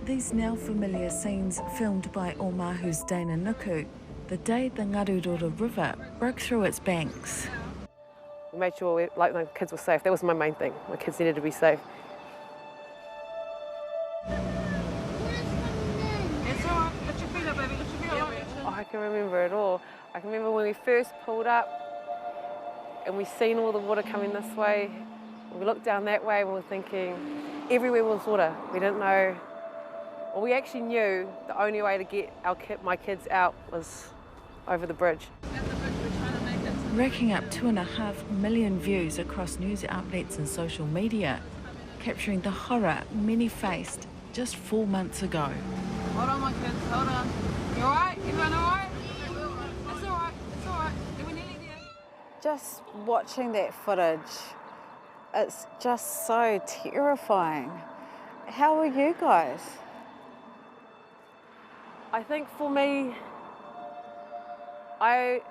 These now familiar scenes filmed by Omahu's Dana Nuku the day the Ngaruroro River broke through its banks. We made sure my kids were safe. That was my main thing. My kids needed to be safe. I can remember it all. I can remember when we first pulled up and we seen all the water coming this way. We looked down that way and we were thinking everywhere was water. We didn't know, well, we actually knew the only way to get my kids out was over the bridge. Racking up 2.5 million views across news outlets and social media, capturing the horror many faced just 4 months ago. Hold on, my kids, hold on. You all right? Everyone all right? It's all right, it's all right. We're nearly there. Just watching that footage, it's just so terrifying. How were you guys? I think for me, I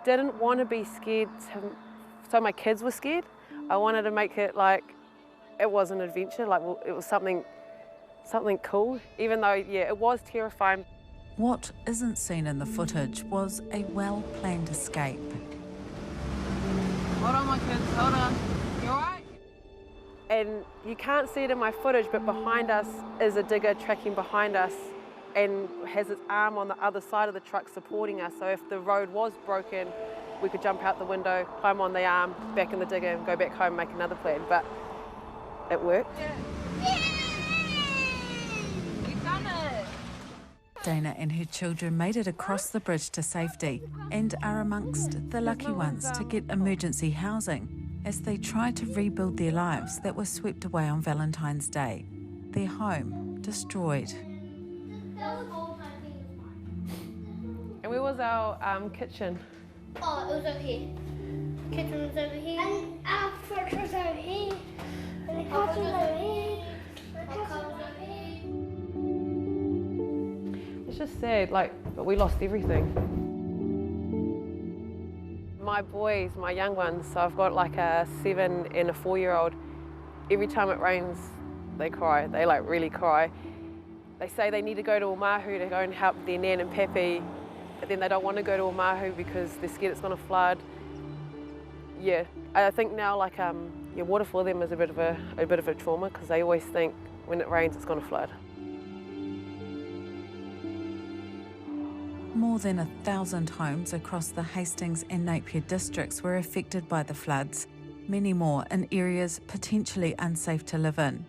didn't want to be scared so my kids were scared. I wanted to make it like it was an adventure, like it was something cool, even though, yeah, it was terrifying. What isn't seen in the footage was a well-planned escape. Hold on, my kids, hold on. You all right? And you can't see it in my footage, but behind us is a digger tracking behind us and has its arm on the other side of the truck supporting us. So if the road was broken, we could jump out the window, climb on the arm, back in the digger and go back home and make another plan. But it worked. We've done it. Dana and her children made it across the bridge to safety and are amongst the lucky ones to get emergency housing as they try to rebuild their lives that were swept away on Valentine's Day. Their home destroyed. And where was our kitchen? Oh, it was over here. Kitchen was over here. And our fridge was over here. And the couch was over here. The couch was over here. It's just sad, but we lost everything. My boys, my young ones, so I've got like a 7 and a 4-year-old. Every time it rains, they cry. They really cry. They say they need to go to Omahu to go and help their nan and pappy, but then they don't want to go to Omahu because they're scared it's going to flood. Yeah, I think now water for them is a bit of a trauma because they always think when it rains it's going to flood. More than 1,000 homes across the Hastings and Napier districts were affected by the floods, many more in areas potentially unsafe to live in.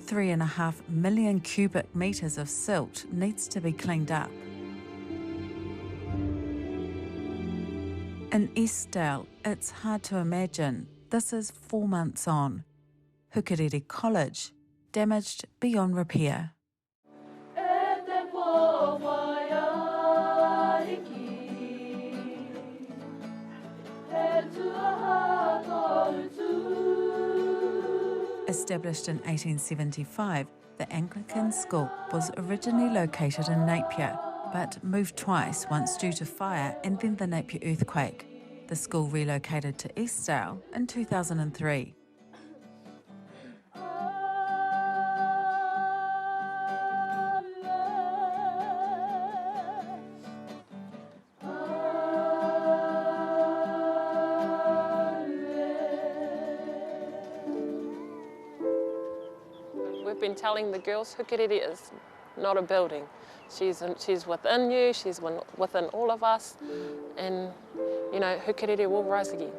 3.5 million cubic metres of silt needs to be cleaned up. In Eastdale, it's hard to imagine this is 4 months on. Hukarere College, damaged beyond repair. Established in 1875, the Anglican school was originally located in Napier, but moved twice, once due to fire and then the Napier earthquake. The school relocated to Eastdale in 2003. We've been telling the girls Hukarere is not a building. She's within you, she's within all of us, and Hukarere will rise again.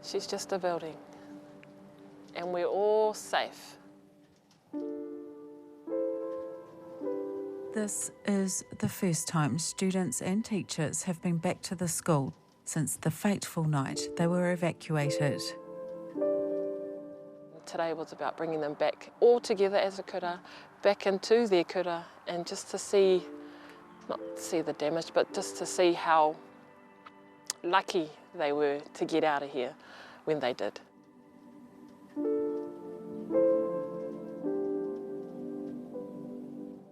She's just a building, and we're all safe. This is the first time students and teachers have been back to the school since the fateful night they were evacuated. Today was about bringing them back all together as a kura, back into their kura, and just to see, not see the damage, but just to see how lucky they were to get out of here when they did.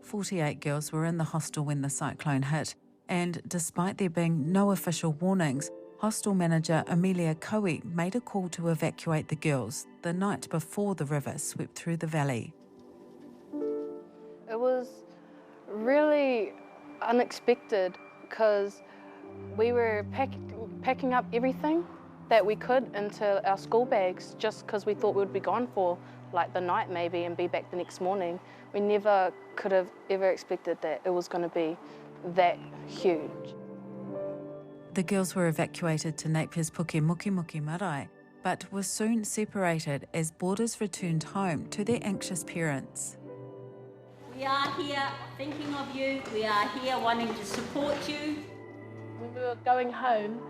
"48 girls were in the hostel when the cyclone hit, and despite there being no official warnings, hostel manager Amelia Coe made a call to evacuate the girls the night before the river swept through the valley. It was really unexpected because we were packing up everything that we could into our school bags just because we thought we would be gone for like the night maybe and be back the next morning. We never could have ever expected that it was going to be that huge. The girls were evacuated to Napier's Puke Muki Muki Marae, but were soon separated as boarders returned home to their anxious parents. We are here thinking of you, we are here wanting to support you. When we were going home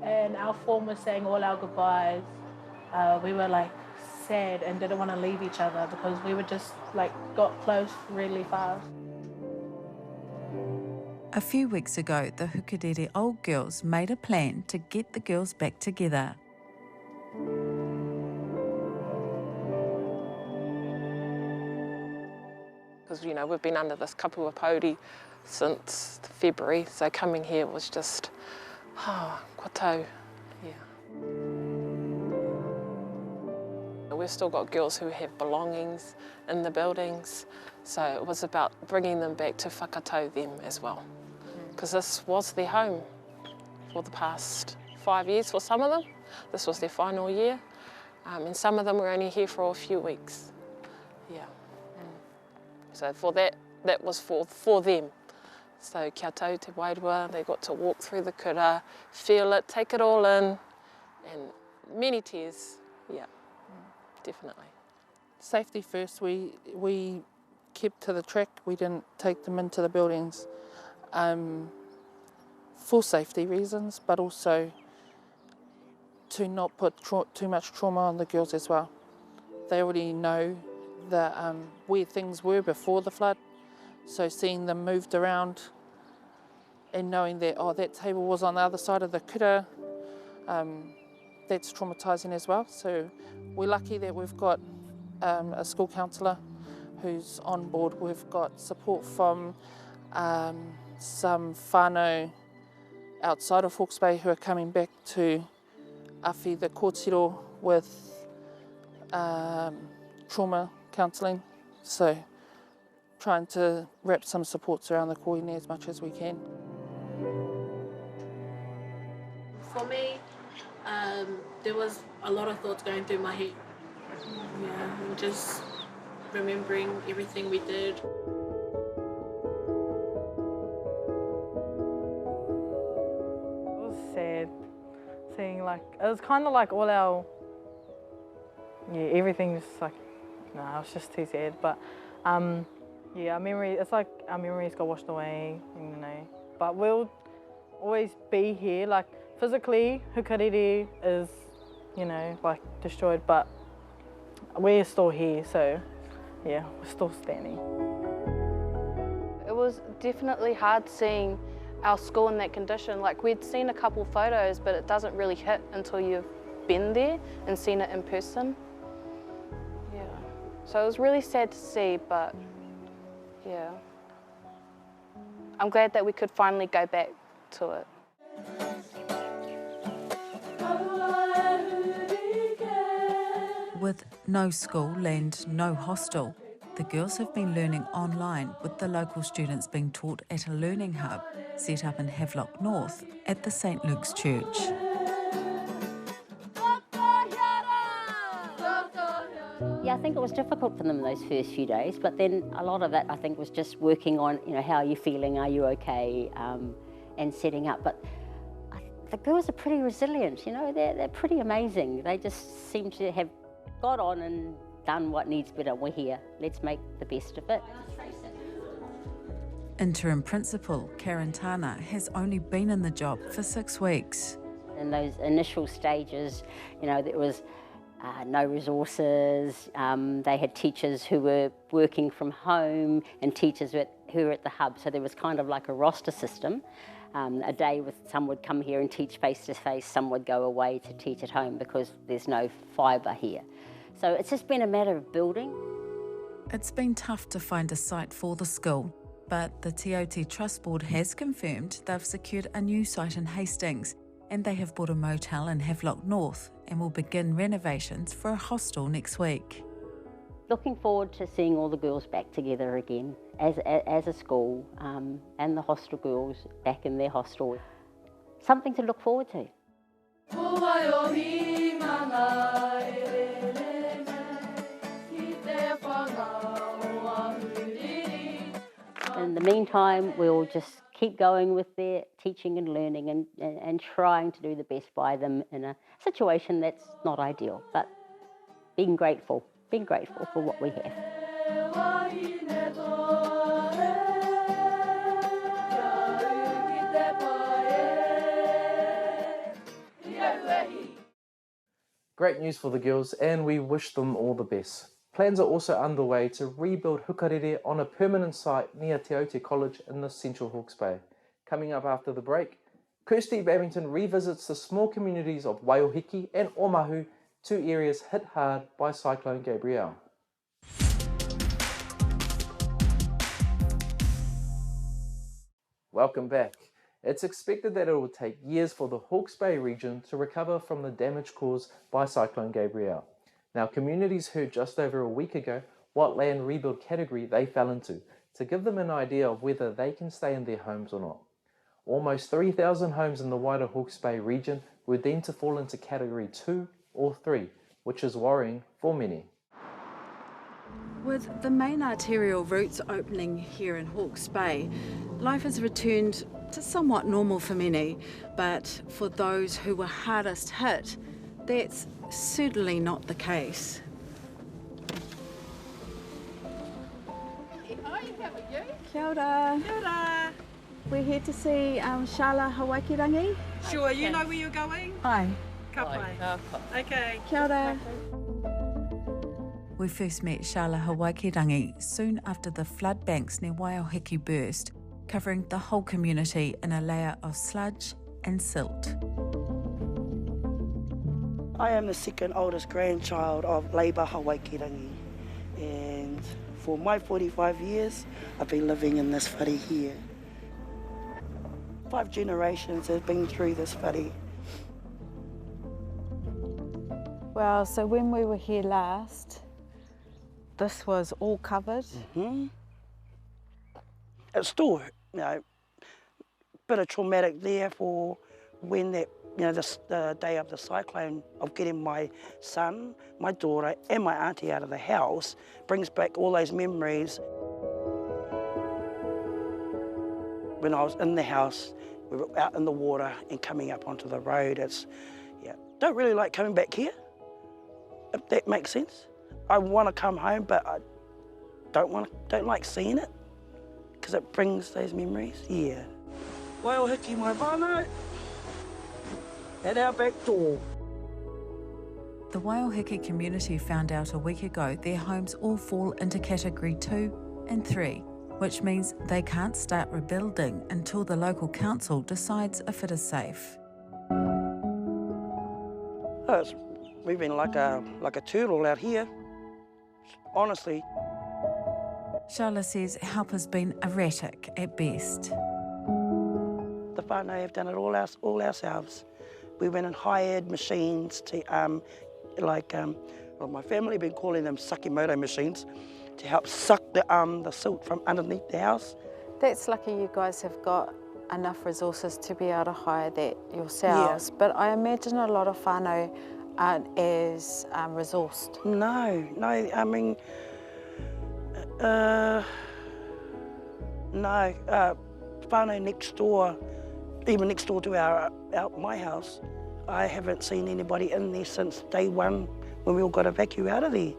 and our form was saying all our goodbyes, we were like sad and didn't want to leave each other because we were just like got close really fast. A few weeks ago, the Hukarere old girls made a plan to get the girls back together. Because, you know, we've been under this kapua pauri since February, so coming here was just, kotau, yeah. We've still got girls who have belongings in the buildings, so it was about bringing them back to whakatau them as well. Because this was their home for the past 5 years for some of them. This was their final year, and some of them were only here for a few weeks. Yeah. So for that was for them. So kia tau te wairua, they got to walk through the kura, feel it, take it all in, and many tears, yeah, definitely. Safety first, we kept to the track, we didn't take them into the buildings for safety reasons, but also to not put too much trauma on the girls as well. They already know where things were before the flood, so seeing them moved around and knowing that, that table was on the other side of the kura, that's traumatising as well. So we're lucky that we've got a school counsellor who's on board. We've got support from some whānau outside of Hawke's Bay who are coming back to awhi the kōtiro with trauma counselling. So trying to wrap some supports around the koine as much as we can. For me, there was a lot of thoughts going through my head. Yeah, and just remembering everything we did. It was sad, seeing it was kind of like all our, everything's like, it was just too sad. But yeah, our memories got washed away, you know. But we'll always be here, like physically, Hukarere is, like destroyed, but we're still here, so yeah, we're still standing. It was definitely hard seeing our school in that condition. Like, we'd seen a couple photos, but it doesn't really hit until you've been there and seen it in person. Yeah. So it was really sad to see, but yeah. I'm glad that we could finally go back to it. With no school and no hostel, the girls have been learning online with the local students being taught at a learning hub set up in Havelock North at the St Luke's Church. Yeah, I think it was difficult for them those first few days, but then a lot of it I think was just working on, how are you feeling, are you okay, and setting up. But the girls are pretty resilient, they're pretty amazing. They just seem to have got on and done what needs to be done. We're here, let's make the best of it. Interim Principal Karen Tana has only been in the job for 6 weeks. In those initial stages, there was no resources. They had teachers who were working from home and teachers who were at the hub, so there was kind of like a roster system. A day with some would come here and teach face-to-face, some would go away to teach at home because there's no fibre here. So it's just been a matter of building. It's been tough to find a site for the school, but the TOT Trust Board has confirmed they've secured a new site in Hastings, and they have bought a motel in Havelock North and will begin renovations for a hostel next week. Looking forward to seeing all the girls back together again as a school and the hostel girls back in their hostel. Something to look forward to. In the meantime, we'll just keep going with their teaching and learning and trying to do the best by them in a situation that's not ideal, but being grateful for what we have. Great news for the girls, and we wish them all the best. Plans are also underway to rebuild Hukarere on a permanent site near Te Aute College in the Central Hawke's Bay. Coming up after the break, Kirsty Babington revisits the small communities of Waihihi and Omahu, two areas hit hard by Cyclone Gabrielle. Welcome back. It's expected that it will take years for the Hawke's Bay region to recover from the damage caused by Cyclone Gabrielle. Now, communities heard just over a week ago what land rebuild category they fell into, to give them an idea of whether they can stay in their homes or not. Almost 3,000 homes in the wider Hawke's Bay region were deemed to fall into category 2 or 3, which is worrying for many. With the main arterial routes opening here in Hawke's Bay, life has returned to somewhat normal for many, but for those who were hardest hit, that's certainly not the case. Kia ora. Kia ora. We're here to see Shala Hawaikirangi. Sure, you know where you're going? Hi. Ka pai. Okay. Kia ora. We first met Shala Hawaikirangi soon after the flood banks near Waihihi burst, covering the whole community in a layer of sludge and silt. I am the second oldest grandchild of Labour Hawaikirangi, and for my 45 years I've been living in this whare here. 5 generations have been through this whare. Well, so when we were here last, this was all covered. It's still, you know, a bit of traumatic there for when that, you know, the day of the cyclone, of getting my son, my daughter and my auntie out of the house, brings back all those memories. When I was in the house, we were out in the water and coming up onto the road. It's, yeah, don't really like coming back here, if that makes sense. I want to come home, but I don't like seeing it, because it brings those memories. Yeah. Waihihi mai whānau at our back door. The Waihihi community found out a week ago their homes all fall into category 2 and 3, which means they can't start rebuilding until the local council decides if it is safe. Oh, we've been like a turtle out here, honestly. Shala says help has been erratic at best. The whānau have done it all ourselves. We went and hired machines to, well, my family have been calling them sakimoto machines, to help suck the silt from underneath the house. That's lucky you guys have got enough resources to be able to hire that yourselves, Yeah. but I imagine a lot of whānau aren't as resourced. No, I mean, whānau next door, even next door to my house, I haven't seen anybody in there since day one when we all got evacuated out of there.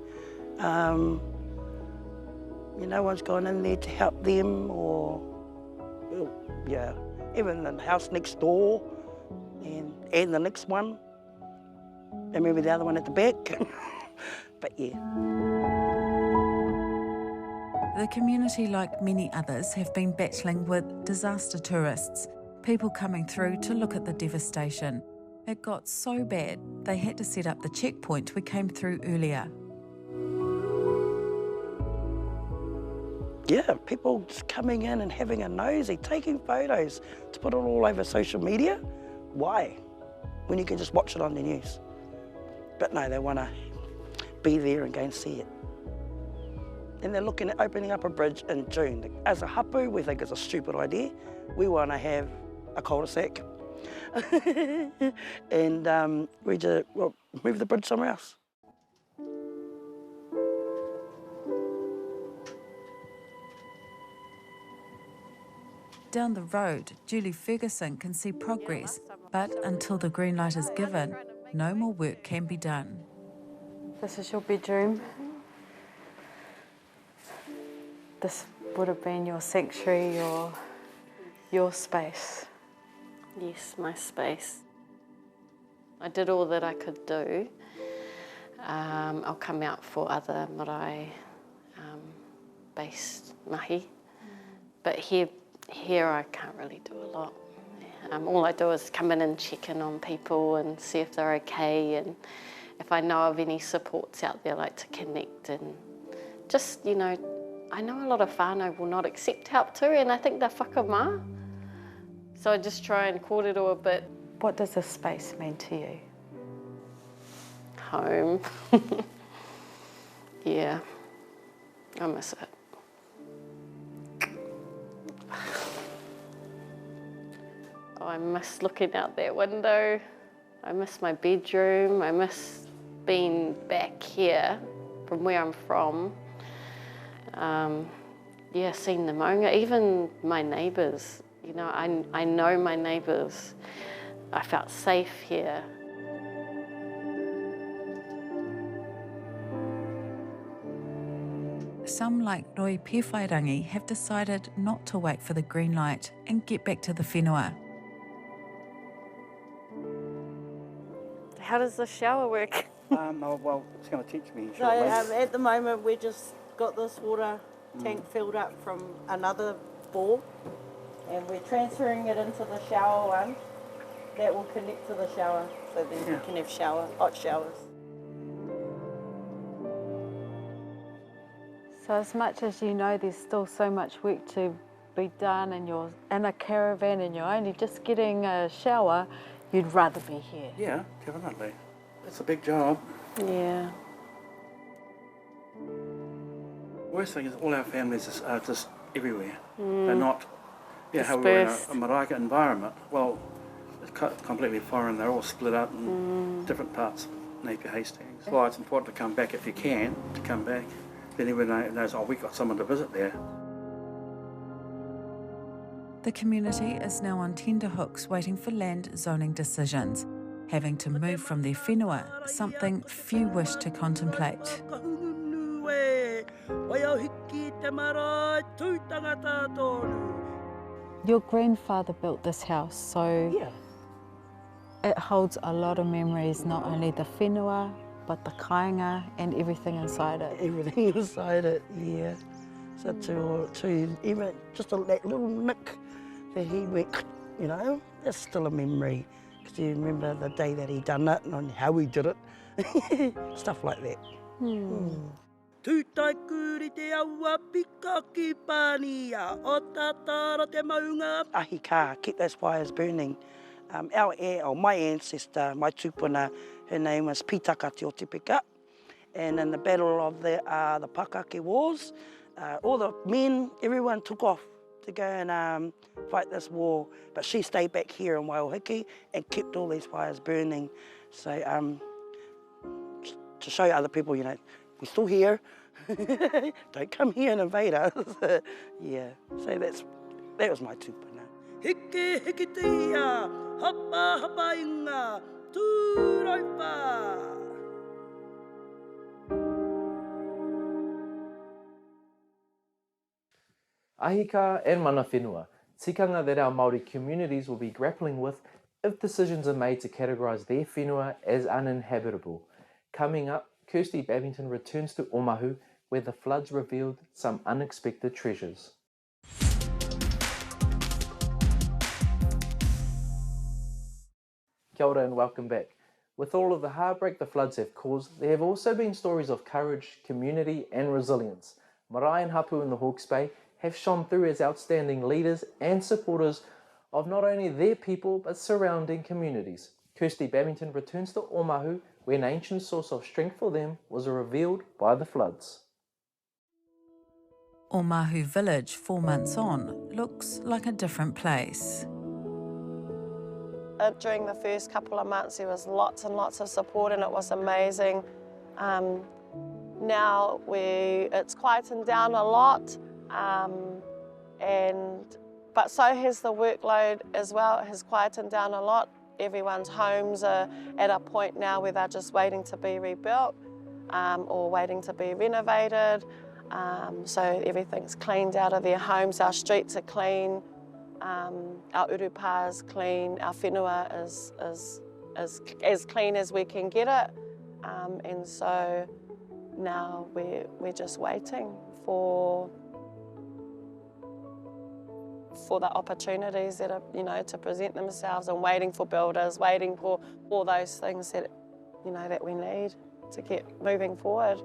No one's gone in there to help them, or, yeah, even the house next door and the next one, and maybe the other one at the back, but yeah. The community, like many others, have been battling with disaster tourists, people coming through to look at the devastation. It got so bad, they had to set up the checkpoint we came through earlier. Yeah, people just coming in and having a nosy, taking photos to put it all over social media. Why? When you can just watch it on the news. But no, they want to be there and go and see it. and they're looking at opening up a bridge in June. As a hapu, we think it's a stupid idea. We want to have a cul-de-sac. And we just move the bridge somewhere else. Down the road, Julie Ferguson can see progress, but until the green light is given, no more work can be done. This is your bedroom. This would have been your sanctuary, your space. Yes, my space. I did all that I could do. I'll come out for other marae-based mahi, but here I can't really do a lot. All I do is come in and check in on people and see if they're okay, and if I know of any supports out there, like to connect and just, you know, I know a lot of whānau will not accept help too, and I think they're whakamā. So I just try and kōrero a bit. What does this space mean to you? Home. Yeah, I miss it. Oh, I miss looking out that window. I miss my bedroom. I miss being back here from where I'm from. Yeah, seeing the maunga, even my neighbours. You know, I know my neighbours. I felt safe here. Some, like Roi Pewhairangi, have decided not to wait for the green light and get back to the whenua. How does the shower work? Well, it's going to teach me So at the moment we just got this water tank filled up from another bore, and we're transferring it into the shower one that will connect to the shower, so then we can have hot showers. So as much as you know there's still so much work to be done and you're in a caravan and you're only just getting a shower, you'd rather be here. Yeah, definitely. It's a big job. Yeah. Worst thing is all our families are just everywhere. They're not, how we're in a maraika environment. Well, it's completely foreign. They're all split up in different parts of Napier Hastings. That's why it's important to come back if you can, to come back. Then everyone knows, oh, we've got someone to visit there. The community is now on tenterhooks waiting for land zoning decisions, having to move from their whenua, something few wish to contemplate. Your grandfather built this house, so it holds a lot of memories, not only the whenua, but the kāinga and everything inside it. Everything inside it, yeah. So to even just that little nick that he went, you know, that's still a memory. Because you remember the day that he done it and how he did it. Stuff like that. Ahi ka, keep those fires burning. My ancestor, my tupuna, her name was Pitaka Te Otipika. And in the battle of the Pakake Wars, all the men, everyone took off to go and fight this war. But she stayed back here in Waihihi and kept all these fires burning. So to show other people, you know, we're still here. Don't come here and invade us. Yeah, so that was my tupuna. Hiki hiki tia, hapa hapa inga, tūraupa. Ahika and mana whenua, tikanga that our Māori communities will be grappling with if decisions are made to categorise their whenua as uninhabitable. Coming up, Kirsty Babington returns to Omahu, where the floods revealed some unexpected treasures. Kia ora and welcome back. With all of the heartbreak the floods have caused, there have also been stories of courage, community and resilience. Marae and hapu in the Hawke's Bay have shone through as outstanding leaders and supporters of not only their people but surrounding communities. Kirsty Babington returns to Omahu, where an ancient source of strength for them was revealed by the floods. Omahu village 4 months on looks like a different place. During the first couple of months there was lots and lots of support and it was amazing. Now it's quietened down a lot, but so has the workload as well. It has quietened down a lot. Everyone's homes are at a point now where they're just waiting to be rebuilt or waiting to be renovated. So everything's cleaned out of their homes. Our streets are clean, our urupa is clean, our whenua is as clean as we can get it. And so now we're just waiting for the opportunities that are, to present themselves, and waiting for builders, waiting for all those things that, that we need to get moving forward.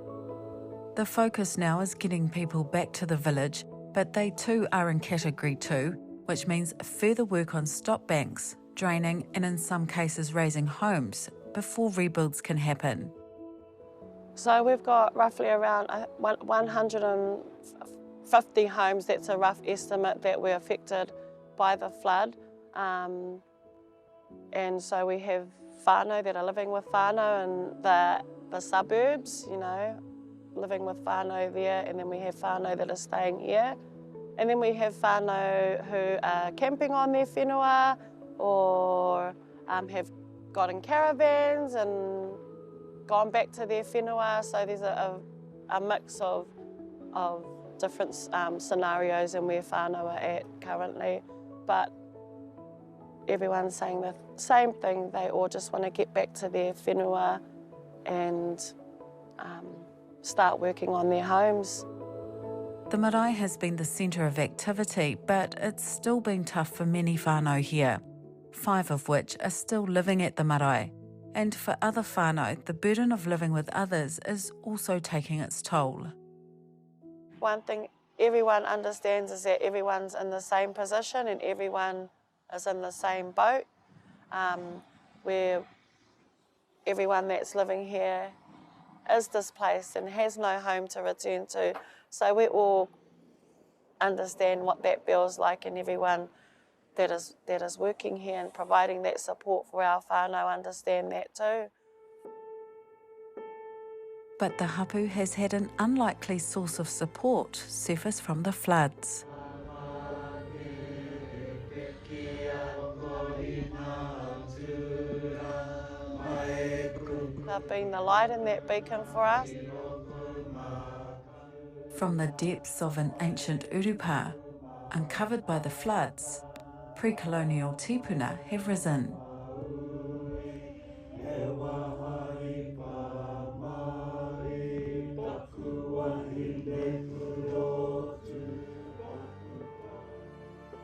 The focus now is getting people back to the village, but they too are in Category 2, which means further work on stop banks, draining, and in some cases raising homes before rebuilds can happen. So we've got roughly around 150 homes, that's a rough estimate, that were affected by the flood. And so we have whānau that are living with whānau in the suburbs, living with whānau there, and then we have whānau that are staying here. And then we have whānau who are camping on their whenua or have got in caravans and gone back to their whenua. So there's a mix of different scenarios and where whānau are at currently. But everyone's saying the same thing. They all just want to get back to their whenua and start working on their homes. The marae has been the centre of activity, but it's still been tough for many whānau here, 5 of which are still living at the marae. And for other whānau, the burden of living with others is also taking its toll. One thing everyone understands is that everyone's in the same position and everyone is in the same boat, where everyone that's living here is displaced and has no home to return to. So we all understand what that feels like, and everyone that is working here and providing that support for our whānau understand that too. But the hapu has had an unlikely source of support surface from the floods. They've been the light and that beacon for us. From the depths of an ancient urupa, uncovered by the floods, precolonial tipuna have risen.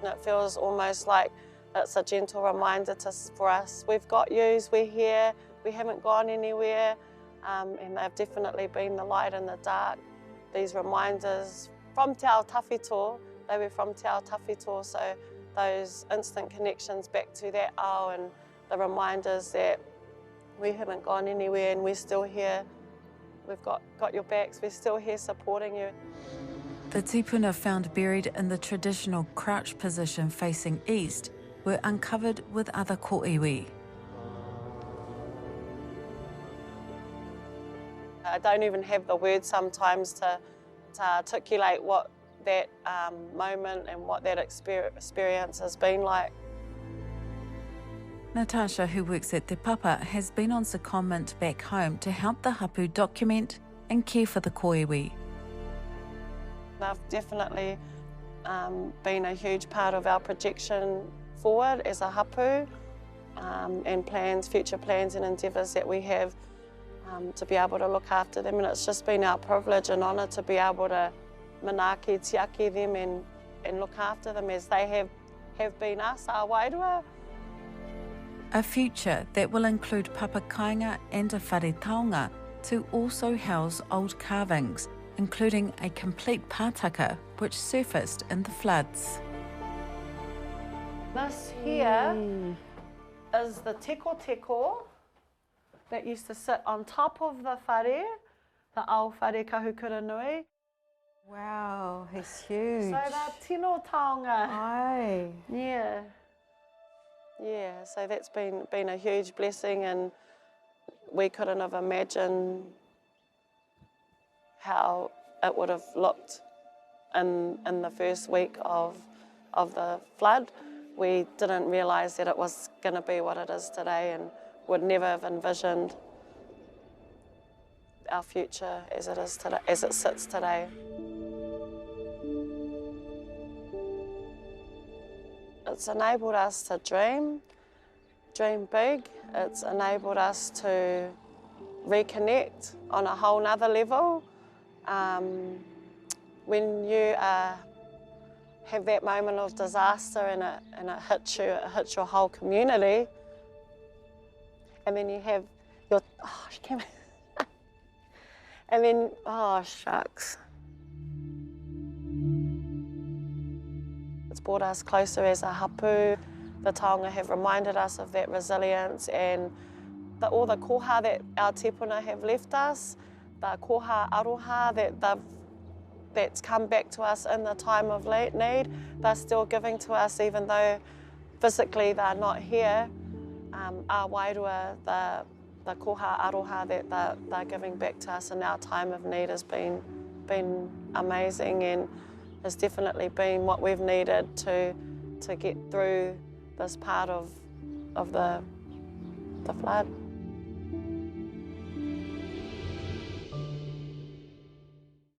It feels almost like it's a gentle reminder for us. We've got yous, we're here, we haven't gone anywhere, and they've definitely been the light in the dark. These reminders from Te Ao Tawhito, they were from Te Ao Tawhito, so those instant connections back to that ao and the reminders that we haven't gone anywhere and we're still here. We've got your backs, we're still here supporting you. The tipuna found buried in the traditional crouch position facing east were uncovered with other kōiwi. I don't even have the words sometimes to articulate what that moment and what that experience has been like. Natasha, who works at Te Papa, has been on secondment back home to help the hapu document and care for the kōiwi. They've definitely been a huge part of our projection forward as a hapu and future plans and endeavours that we have to be able to look after them. And it's just been our privilege and honour to be able to manaaki tiaki them and look after them as they have been us, our wairua. A future that will include papa kāinga and a whare taonga to also house old carvings, including a complete pātaka which surfaced in the floods. This here is the teko that used to sit on top of the whare, the ao whare kahukura nui. Wow, he's huge. So that tino taonga. Aye. Yeah. Yeah, so that's been a huge blessing, and we couldn't have imagined how it would have looked in the first week of the flood. We didn't realise that it was going to be what it is today, and would never have envisioned our future as it is today, as it sits today. It's enabled us to dream big. It's enabled us to reconnect on a whole nother level. When you have that moment of disaster and it hits your whole community, and then you have your, oh, she came, and then, oh shucks. It's brought us closer as a hapu. The taonga have reminded us of that resilience and all the koha that our tepuna have left us, the koha aroha that's come back to us in the time of need. They're still giving to us even though physically they're not here. Our wairua, the koha aroha that they're giving back to us in our time of need has been amazing, and has definitely been what we've needed to get through this part of the flood.